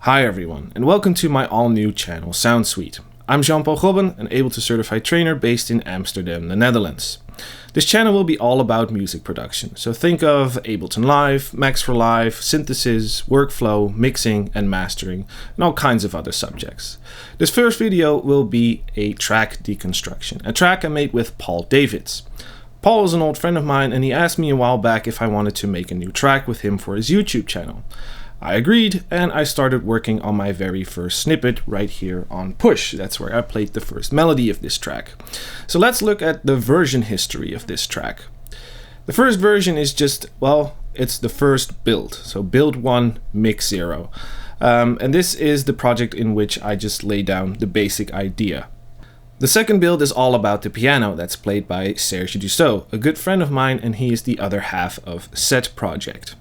Hi everyone, and welcome to my all-new channel, SoundSuite. I'm Jean-Paul Grobben, an Ableton certified trainer based in Amsterdam, the Netherlands. This channel will be all about music production, so think of Ableton Live, Max for Live, synthesis, workflow, mixing and mastering, and all kinds of other subjects. This first video will be a track deconstruction, a track I made with Paul Davids. Paul is an old friend of mine and he asked me a while back if I wanted to make a new track with him for his YouTube channel. I agreed, and I started working on my very first snippet right here on Push. That's where I played the first melody of this track. So let's look at the version history of this track. The first version is just, well, it's the first build. So build 1, mix 0. And this is the project in which I just lay down the basic idea. The second build is all about the piano that's played by Serge Dussault, a good friend of mine, and he is the other half of Set Project.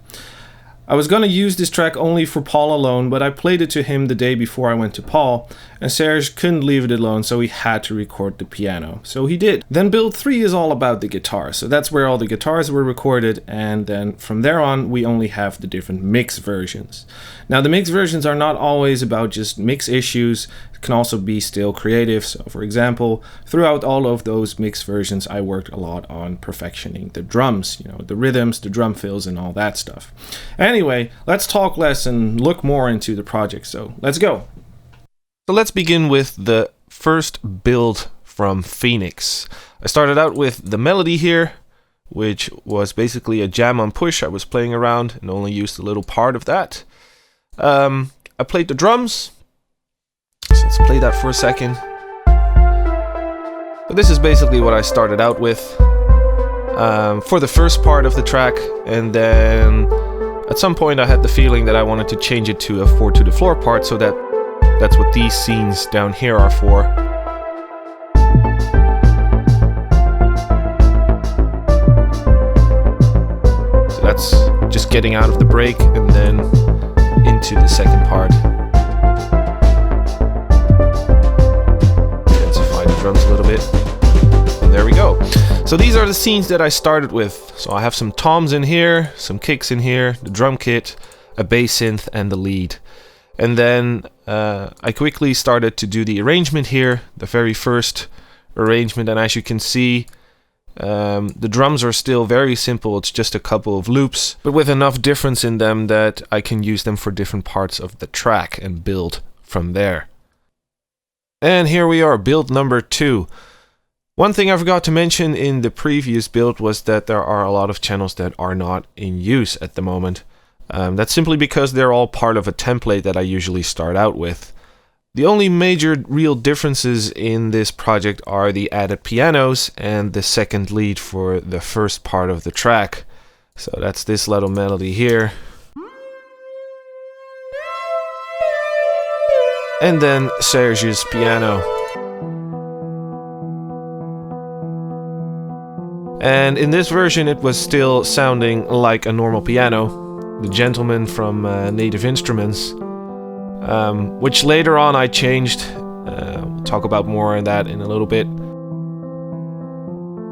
I was gonna use this track only for Paul alone, but I played it to him the day before I went to Paul, and Serge couldn't leave it alone, so he had to record the piano. So he did. Then build 3 is all about the guitar, so that's where all the guitars were recorded, and then from there on we only have the different mix versions. Now the mix versions are not always about just mix issues, it can also be still creative. So for example, throughout all of those mix versions I worked a lot on perfectioning the drums, the rhythms, the drum fills and all that stuff. Anyway, let's talk less and look more into the project, so let's go. So let's begin with the first build from Phoenix. I started out with the melody here, which was basically a jam on Push. I was playing around and only used a little part of that. I played the drums, so let's play that for a second. But this is basically what I started out with for the first part of the track, and then at some point I had the feeling that I wanted to change it to a 4 to the floor part, so that's what these scenes down here are for. So that's just getting out of the break and then into the second part. Intensify the drums a little bit. And there we go. So these are the scenes that I started with. So I have some toms in here, some kicks in here, the drum kit, a bass synth and the lead. And then I quickly started to do the arrangement here, the very first arrangement, and as you can see, the drums are still very simple. It's just a couple of loops, but with enough difference in them that I can use them for different parts of the track and build from there. And here we are, build number 2. One thing I forgot to mention in the previous build was that there are a lot of channels that are not in use at the moment. That's simply because they're all part of a template that I usually start out with. The only major real differences in this project are the added pianos and the second lead for the first part of the track. So that's this little melody here. And then Serge's piano. And in this version it was still sounding like a normal piano. The gentleman from Native Instruments, which later on I changed. We'll talk about more on that in a little bit.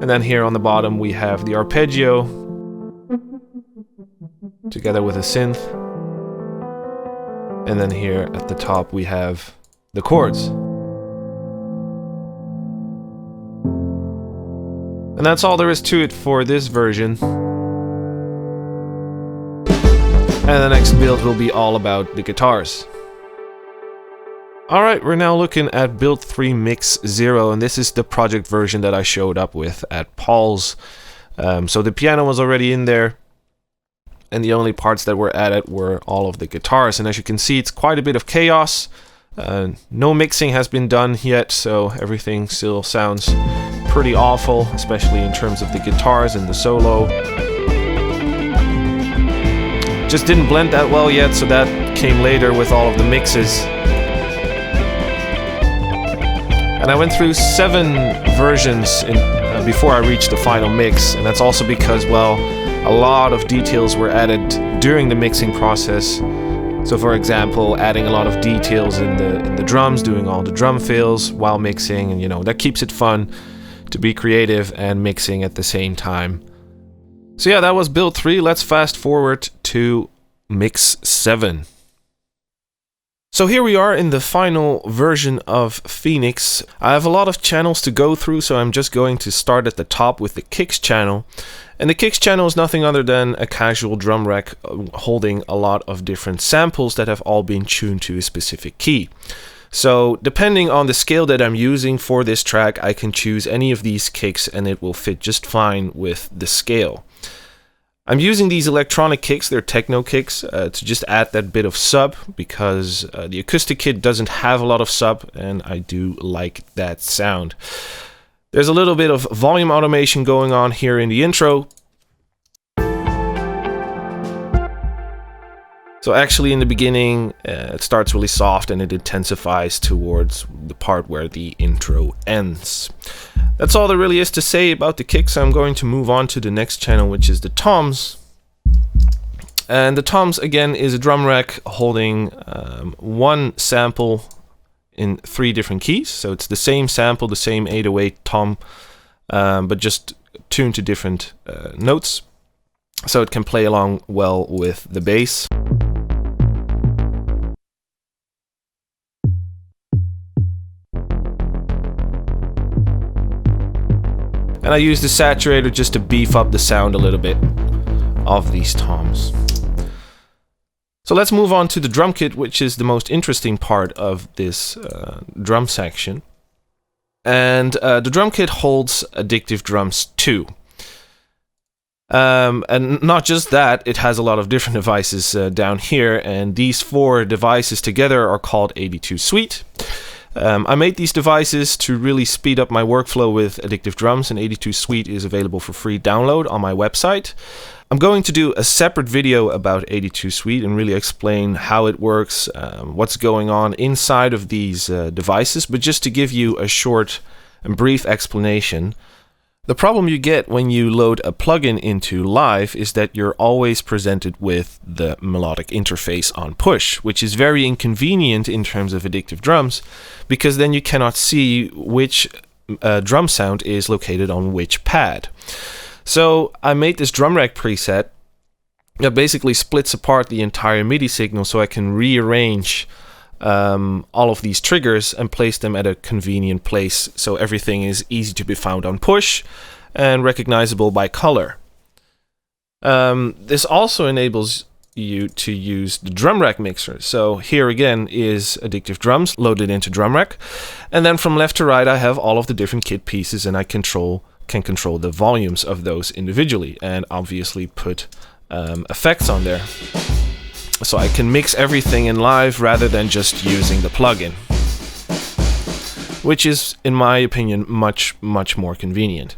And then here on the bottom we have the arpeggio together with a synth. And then here at the top we have the chords. And that's all there is to it for this version. And the next build will be all about the guitars. Alright, we're now looking at build 3 mix 0, and this is the project version that I showed up with at Paul's. So the piano was already in there, and the only parts that were added were all of the guitars. And as you can see, it's quite a bit of chaos. No mixing has been done yet, so everything still sounds pretty awful, especially in terms of the guitars and the solo. Just didn't blend that well yet, so that came later with all of the mixes. And I went through 7 versions before I reached the final mix, and that's also because, well, a lot of details were added during the mixing process. So for example, adding a lot of details in the drums, doing all the drum fills while mixing, and that keeps it fun to be creative and mixing at the same time. So yeah, that was build 3. Let's fast forward to mix 7. So here we are in the final version of Phoenix. I have a lot of channels to go through, so I'm just going to start at the top with the kicks channel. And the kicks channel is nothing other than a casual drum rack holding a lot of different samples that have all been tuned to a specific key. So depending on the scale that I'm using for this track, I can choose any of these kicks and it will fit just fine with the scale. I'm using these electronic kicks, they're techno kicks, to just add that bit of sub, because the acoustic kit doesn't have a lot of sub, and I do like that sound. There's a little bit of volume automation going on here in the intro. So actually in the beginning, it starts really soft and it intensifies towards the part where the intro ends. That's all there really is to say about the kicks. I'm going to move on to the next channel, which is the toms. And the toms, again, is a drum rack holding one sample in 3 different keys. So it's the same sample, the same 808 tom, but just tuned to different notes. So it can play along well with the bass. And I use the saturator just to beef up the sound a little bit of these toms. So let's move on to the drum kit, which is the most interesting part of this drum section. And the drum kit holds Addictive Drums 2. And not just that, it has a lot of different devices down here, and these 4 devices together are called AD2 Suite. I made these devices to really speed up my workflow with Addictive Drums, and AD2 Suite is available for free download on my website. I'm going to do a separate video about AD2 Suite and really explain how it works, what's going on inside of these devices, but just to give you a short and brief explanation. The problem you get when you load a plugin into Live is that you're always presented with the melodic interface on push, which is very inconvenient in terms of Addictive Drums, because then you cannot see which drum sound is located on which pad. So I made this drum rack preset that basically splits apart the entire MIDI signal so I can rearrange all of these triggers and place them at a convenient place so everything is easy to be found on push and recognizable by color. This also enables you to use the drum rack mixer. So here again is Addictive Drums loaded into drum rack, and then from left to right I have all of the different kit pieces, and I can control the volumes of those individually and obviously put effects on there. So I can mix everything in Live rather than just using the plugin, which is, in my opinion, much more convenient.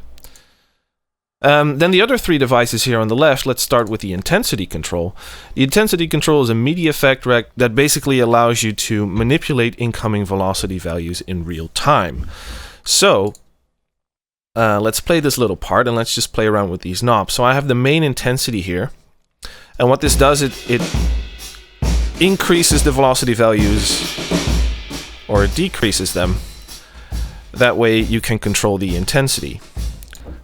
Then the other 3 devices here on the left, let's start with the intensity control. The intensity control is a MIDI effect rack that basically allows you to manipulate incoming velocity values in real time. So let's play this little part and let's just play around with these knobs. So I have the main intensity here, and what this does, it increases the velocity values or decreases them. That way you can control the intensity.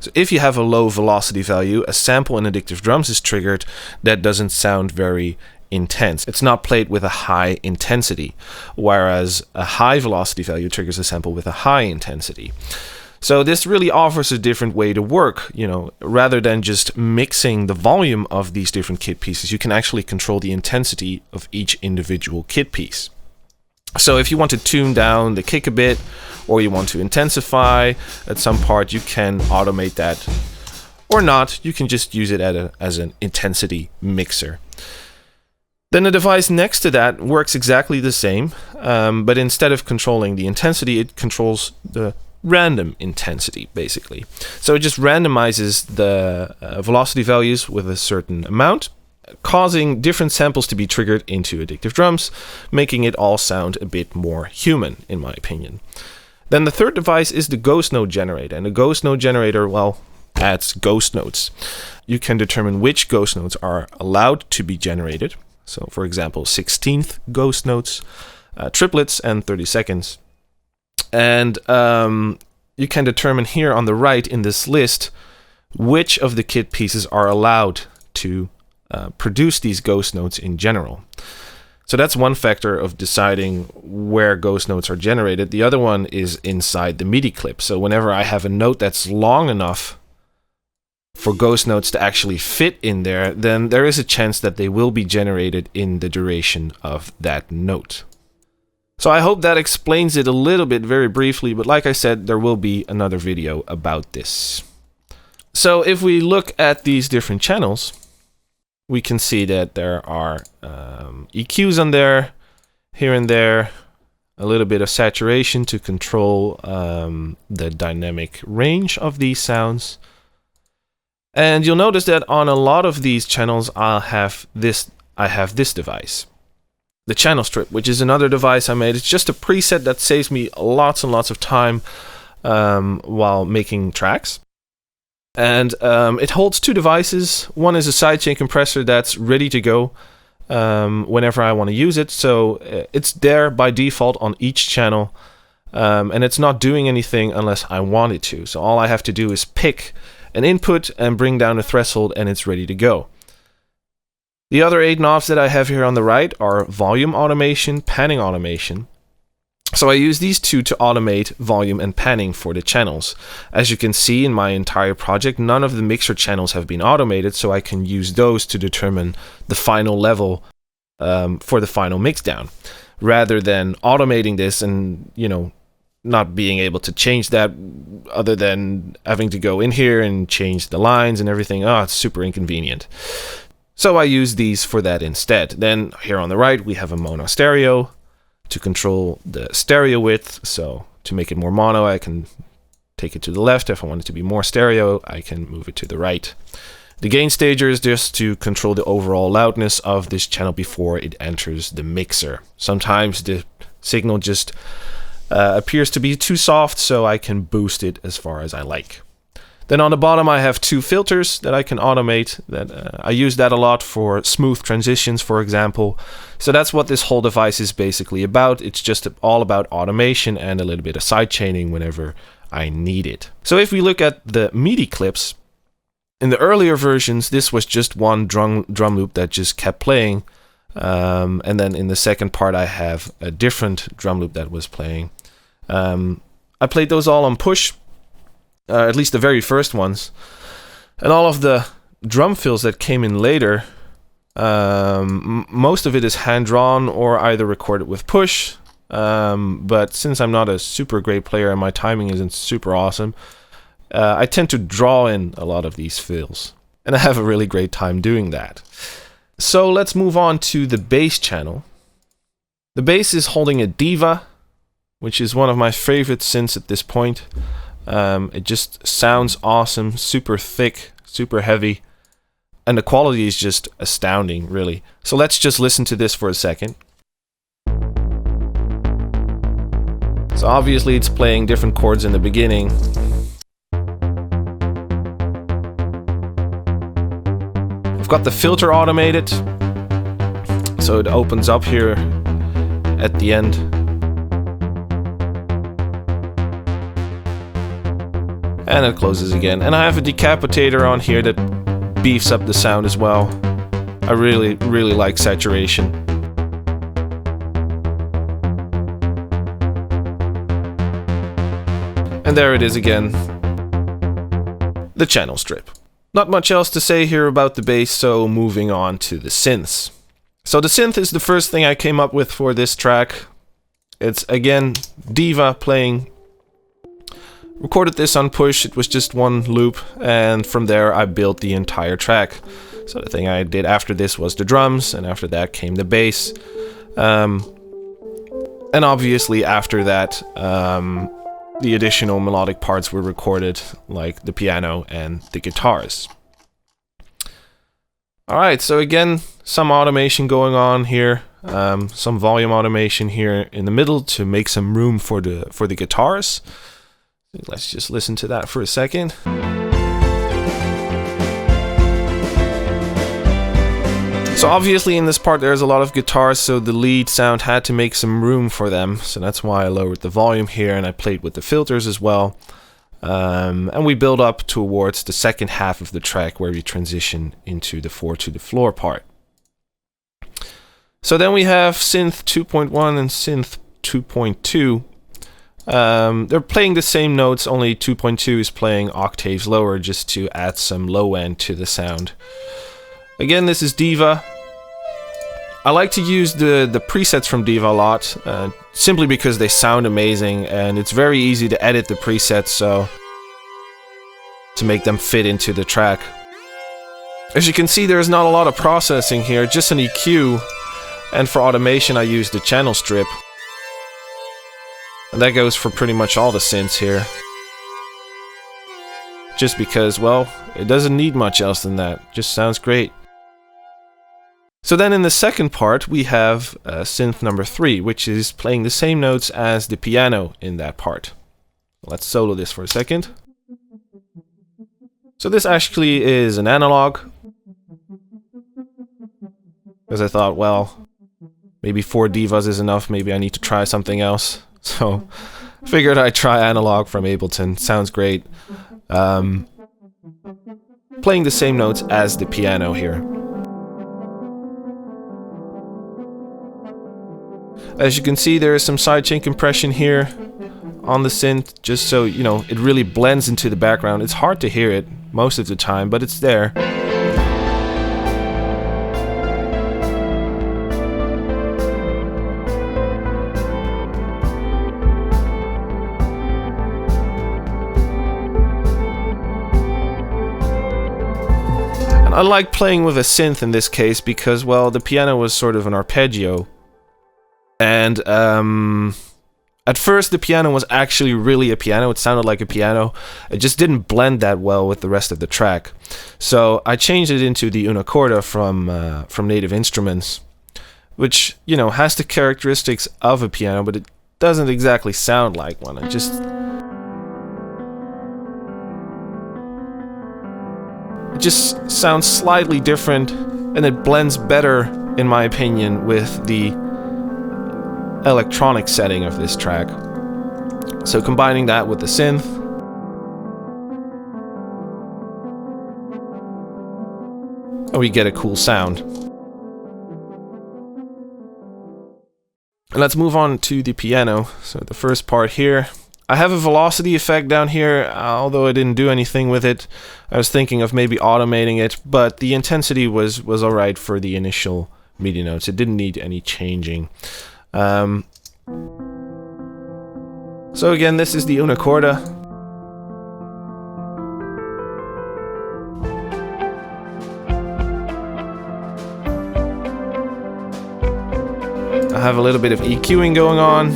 So if you have a low velocity value, a sample in Addictive Drums is triggered that doesn't sound very intense. It's not played with a high intensity, whereas a high velocity value triggers a sample with a high intensity. So this really offers a different way to work. You know, rather than just mixing the volume of these different kit pieces, you can actually control the intensity of each individual kit piece. So if you want to tune down the kick a bit, or you want to intensify at some part, you can automate that. Or not, you can just use it as an intensity mixer. Then the device next to that works exactly the same, but instead of controlling the intensity, it controls the random intensity, basically. So it just randomizes the velocity values with a certain amount, causing different samples to be triggered into Addictive Drums, making it all sound a bit more human, in my opinion. Then the third device is the ghost note generator, and the ghost note generator, well, adds ghost notes. You can determine which ghost notes are allowed to be generated. So, for example, 16th ghost notes, triplets, and 30 seconds. And you can determine here on the right in this list which of the kit pieces are allowed to produce these ghost notes in general. So that's one factor of deciding where ghost notes are generated. The other one is inside the MIDI clip. So whenever I have a note that's long enough for ghost notes to actually fit in there, then there is a chance that they will be generated in the duration of that note. So I hope that explains it a little bit very briefly, but like I said, there will be another video about this. So if we look at these different channels, we can see that there are EQs on there, here and there, a little bit of saturation to control the dynamic range of these sounds. And you'll notice that on a lot of these channels, I have this device, the channel strip, which is another device I made. It's just a preset that saves me lots and lots of time while making tracks. And it holds two devices. One is a sidechain compressor that's ready to go whenever I want to use it. So it's there by default on each channel, and it's not doing anything unless I want it to. So all I have to do is pick an input and bring down a threshold, and it's ready to go. The other 8 knobs that I have here on the right are volume automation, panning automation. So I use these two to automate volume and panning for the channels. As you can see in my entire project, none of the mixer channels have been automated, so I can use those to determine the final level for the final mixdown, rather than automating this and, you know, not being able to change that other than having to go in here and change the lines and everything. Oh, it's super inconvenient. So I use these for that instead. Then here on the right, we have a mono stereo to control the stereo width. So to make it more mono, I can take it to the left. If I want it to be more stereo, I can move it to the right. The gain stager is just to control the overall loudness of this channel before it enters the mixer. Sometimes the signal just appears to be too soft, so I can boost it as far as I like. Then on the bottom I have 2 filters that I can automate. I use that a lot for smooth transitions, for example. So that's what this whole device is basically about. It's just all about automation and a little bit of side chaining whenever I need it. So if we look at the MIDI clips, in the earlier versions this was just one drum loop that just kept playing. And then in the second part I have a different drum loop that was playing. I played those all on push, at least the very first ones, and all of the drum fills that came in later, most of it is hand-drawn or either recorded with push, but since I'm not a super great player and my timing isn't super awesome, I tend to draw in a lot of these fills, and I have a really great time doing that. So let's move on to the bass channel. The bass is holding a Diva, which is one of my favorite synths at this point. It just sounds awesome, super thick, super heavy, and the quality is just astounding, really. So let's just listen to this for a second. So obviously it's playing different chords in the beginning. I've got the filter automated, so it opens up here at the end. And it closes again. And I have a decapitator on here that beefs up the sound as well. I really, really like saturation. And there it is again. The channel strip. Not much else to say here about the bass, so moving on to the synths. So the synth is the first thing I came up with for this track. It's again Diva playing. Recorded this on push, it was just one loop, and from there I built the entire track. So the thing I did after this was the drums, and after that came the bass. And obviously after that, the additional melodic parts were recorded, like the piano and the guitars. Alright, so again, some automation going on here. Some volume automation here in the middle to make some room for the guitars. Let's just listen to that for a second. So obviously in this part there's a lot of guitars, so the lead sound had to make some room for them. So that's why I lowered the volume here and I played with the filters as well. And we build up towards the second half of the track where we transition into the 4 to the floor part. So then we have Synth 2.1 and Synth 2.2. They're playing the same notes, only 2.2 is playing octaves lower just to add some low end to the sound. Again, this is Diva. I like to use the presets from Diva a lot, simply because they sound amazing and it's very easy to edit the presets so to make them fit into the track. As you can see, there's not a lot of processing here, just an EQ, and for automation I use the channel strip. And that goes for pretty much all the synths here. Just because, well, it doesn't need much else than that, just sounds great. So then in the second part we have synth number 3, which is playing the same notes as the piano in that part. Let's solo this for a second. So this actually is an analog, because I thought, well, maybe 4 divas is enough, maybe I need to try something else. So I figured I'd try analog from Ableton, sounds great. Playing the same notes as the piano here. As you can see, there is some sidechain compression here on the synth, just so, you know, it really blends into the background. It's hard to hear it most of the time, but it's there. And I like playing with a synth in this case because, well, the piano was sort of an arpeggio. And at first the piano was actually really a piano, it sounded like a piano, it just didn't blend that well with the rest of the track. So I changed it into the una corda from Native Instruments, which, you know, has the characteristics of a piano, but it doesn't exactly sound like one. It just sounds slightly different, and it blends better, in my opinion, with the electronic setting of this track. So combining that with the synth, we get a cool sound. And let's move on to the piano. So the first part here, I have a velocity effect down here, although I didn't do anything with it. I was thinking of maybe automating it, but the intensity was alright for the initial MIDI notes. It didn't need any changing. So again, this is the una corda. I have a little bit of EQing going on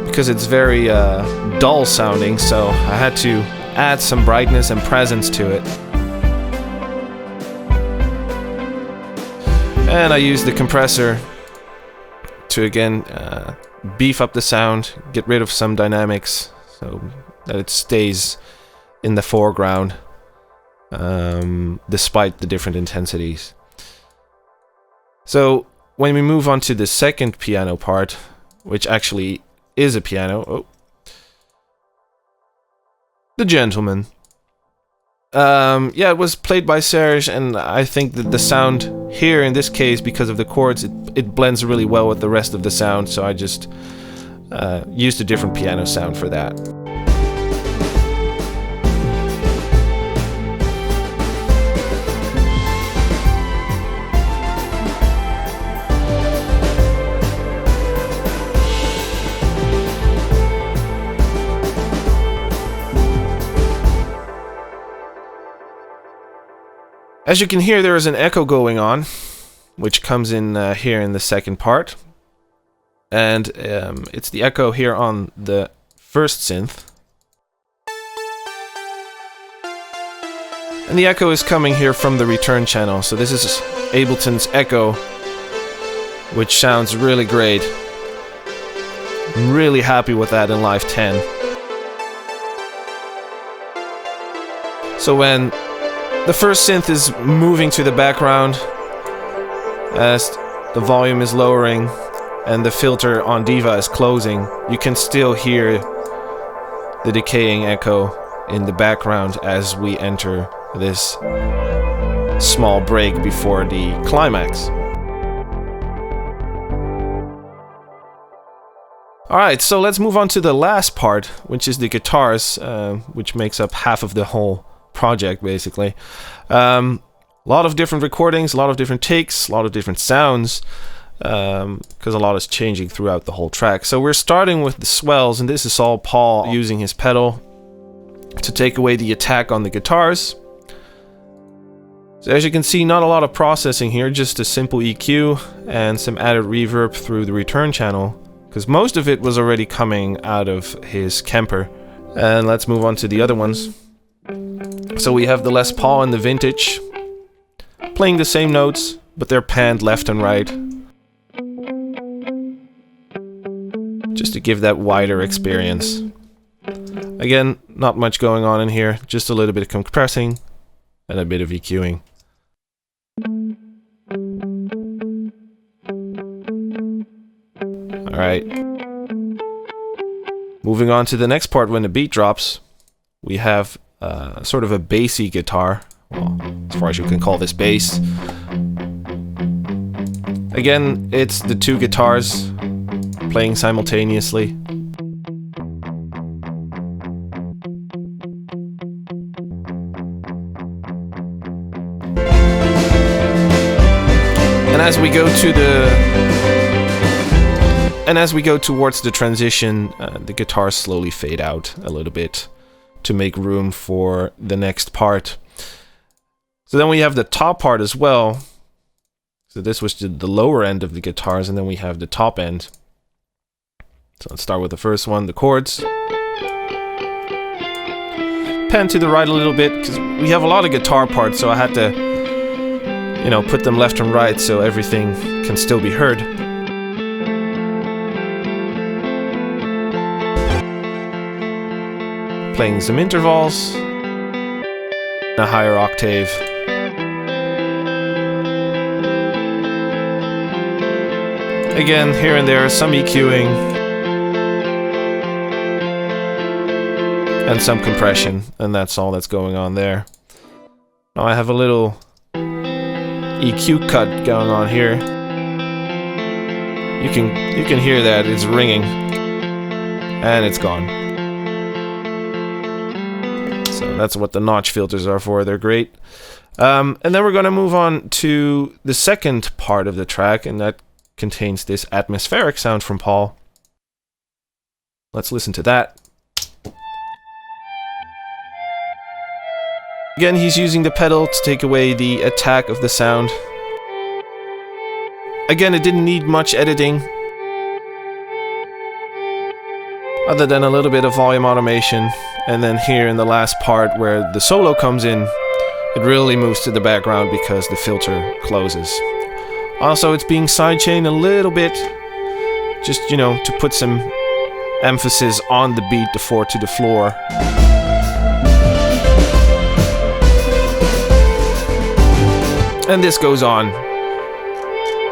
because it's very dull sounding, so I had to add some brightness and presence to it. And I use the compressor to again beef up the sound, get rid of some dynamics so that it stays in the foreground despite the different intensities. So when we move on to the second piano part, which actually is a piano, the Gentleman. Yeah, it was played by Serge, and I think that the sound here in this case, because of the chords, it blends really well with the rest of the sound, so I just used a different piano sound for that. As you can hear, there is an echo going on, which comes in here in the second part. And it's the echo here on the first synth. And the echo is coming here from the return channel. So this is Ableton's echo, which sounds really great. I'm really happy with that in Live 10. So when the first synth is moving to the background as the volume is lowering and the filter on Diva is closing, you can still hear the decaying echo in the background as we enter this small break before the climax. Alright, so let's move on to the last part, which is the guitars, which makes up half of the whole project, basically. A lot of different recordings, a lot of different takes, a lot of different sounds, because a lot is changing throughout the whole track. So we're starting with the swells, and this is all Paul using his pedal to take away the attack on the guitars. So as you can see, not a lot of processing here, just a simple EQ and some added reverb through the return channel, because most of it was already coming out of his Kemper. And let's move on to the other ones. So we have the Les Paul and the Vintage, playing the same notes, but they're panned left and right, just to give that wider experience. Again, not much going on in here, just a little bit of compressing and a bit of EQing. Alright. Moving on to the next part, when the beat drops, we have sort of a bassy guitar. Well, as far as you can call this bass. Again, it's the two guitars playing simultaneously. And as we go towards the transition, the guitars slowly fade out a little bit to make room for the next part. So then we have the top part as well. So this was the lower end of the guitars, and then we have the top end. So let's start with the first one, the chords. Pan to the right a little bit, because we have a lot of guitar parts, so I had to, you know, put them left and right so everything can still be heard. Playing some intervals, a higher octave. Again, here and there, some EQing and some compression, and that's all that's going on there. Now I have a little EQ cut going on here. You can hear that, it's ringing, and it's gone. So that's what the notch filters are for, they're great. And then we're going to move on to the second part of the track, and that contains this atmospheric sound from Paul. Let's listen to that. Again, he's using the pedal to take away the attack of the sound. Again, it didn't need much editing, other than a little bit of volume automation. And then here in the last part where the solo comes in, it really moves to the background because the filter closes. Also, it's being sidechained a little bit, just, you know, to put some emphasis on the beat, the 4 to the floor. And this goes on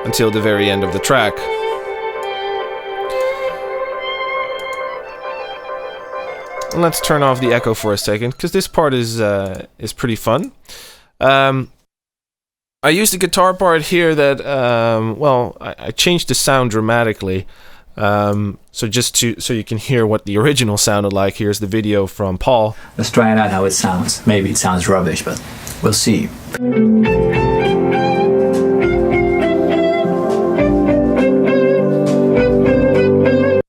until the very end of the track. Let's turn off the echo for a second, because this part is pretty fun. I used a guitar part here that, I changed the sound dramatically. So you can hear what the original sounded like. Here's the video from Paul. Let's try it out how it sounds. Maybe it sounds rubbish, but we'll see.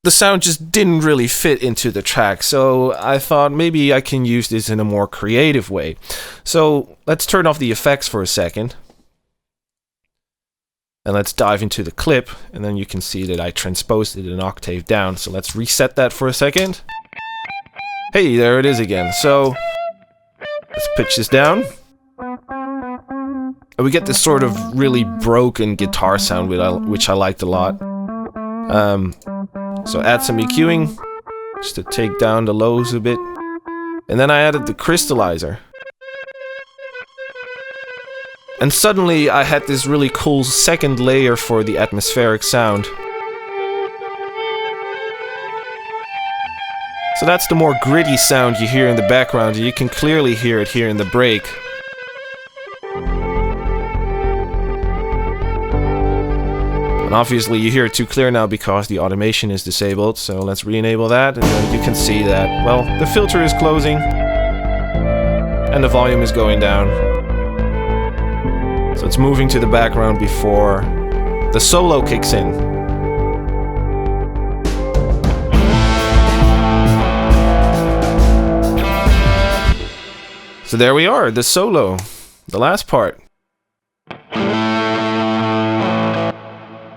The sound just didn't really fit into the track, so I thought maybe I can use this in a more creative way. So let's turn off the effects for a second. And let's dive into the clip, and then you can see that I transposed it an octave down. So let's reset that for a second. Hey, there it is again. So let's pitch this down. And we get this sort of really broken guitar sound, which I liked a lot. So add some EQing, just to take down the lows a bit. And then I added the crystallizer. And suddenly I had this really cool second layer for the atmospheric sound. So that's the more gritty sound you hear in the background, and you can clearly hear it here in the break. And obviously you hear it too clear now because the automation is disabled, so let's re-enable that, and then you can see that, well, the filter is closing and the volume is going down. So it's moving to the background before the solo kicks in. So there we are, the solo, the last part.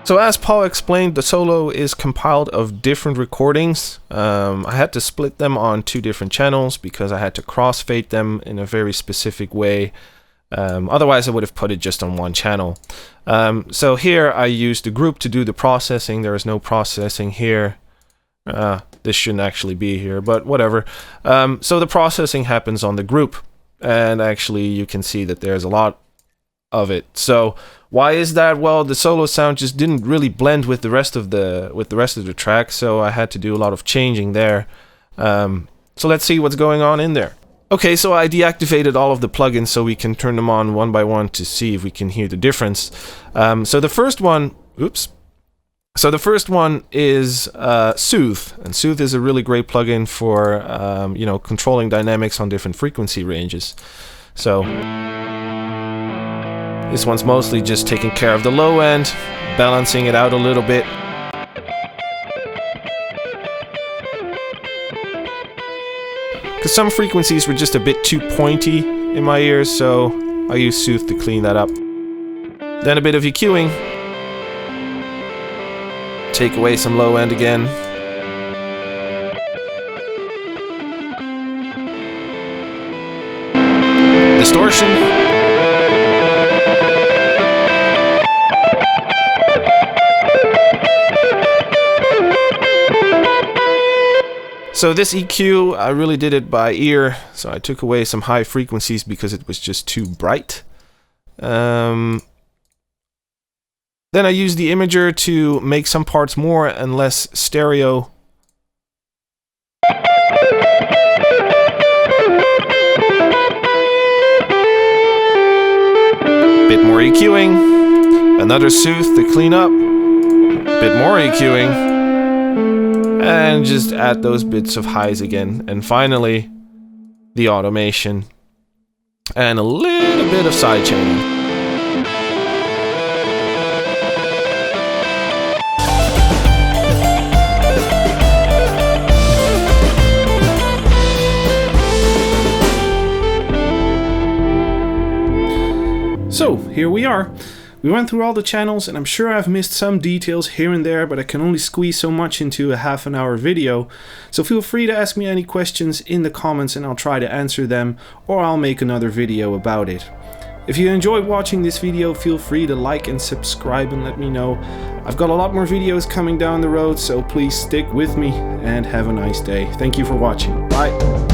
So as Paul explained, the solo is compiled of different recordings. I had to split them on 2 different channels because I had to crossfade them in a very specific way. Otherwise I would have put it just on 1 channel. So here I used the group to do the processing. There is no processing here. This shouldn't actually be here, but whatever. So the processing happens on the group, and actually you can see that there's a lot of it. So why is that? Well, the solo sound just didn't really blend with the rest of the track, so I had to do a lot of changing there. So let's see what's going on in there. Okay, so I deactivated all of the plugins so we can turn them on one by one to see if we can hear the difference. So the first one, So the first one is Soothe, and Soothe is a really great plugin for you know, controlling dynamics on different frequency ranges. So this one's mostly just taking care of the low end, balancing it out a little bit. Because some frequencies were just a bit too pointy in my ears, so I use Soothe to clean that up. Then a bit of EQing. Take away some low end again. Distortion. So this EQ, I really did it by ear, so I took away some high frequencies because it was just too bright. Then I used the imager to make some parts more and less stereo. Bit more EQing, another Soothe to clean up, bit more EQing. And just add those bits of highs again. And finally, the automation. And a little bit of sidechaining. So, here we are. We went through all the channels, and I'm sure I've missed some details here and there, but I can only squeeze so much into a half-an-hour video. So feel free to ask me any questions in the comments and I'll try to answer them, or I'll make another video about it. If you enjoyed watching this video, feel free to like and subscribe and let me know. I've got a lot more videos coming down the road, so please stick with me and have a nice day. Thank you for watching. Bye.